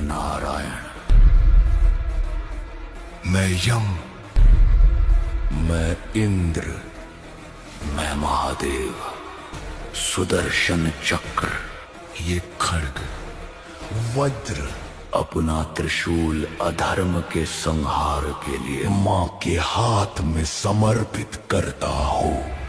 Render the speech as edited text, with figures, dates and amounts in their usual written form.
नारायण। मैं यम। मैं इंद्र। मैं महादेव। सुदर्शन चक्र। ये खड्ग, वज्र, अपना त्रिशूल अधर्म के संहार के लिए मां के हाथ में समर्पित करता हूँ।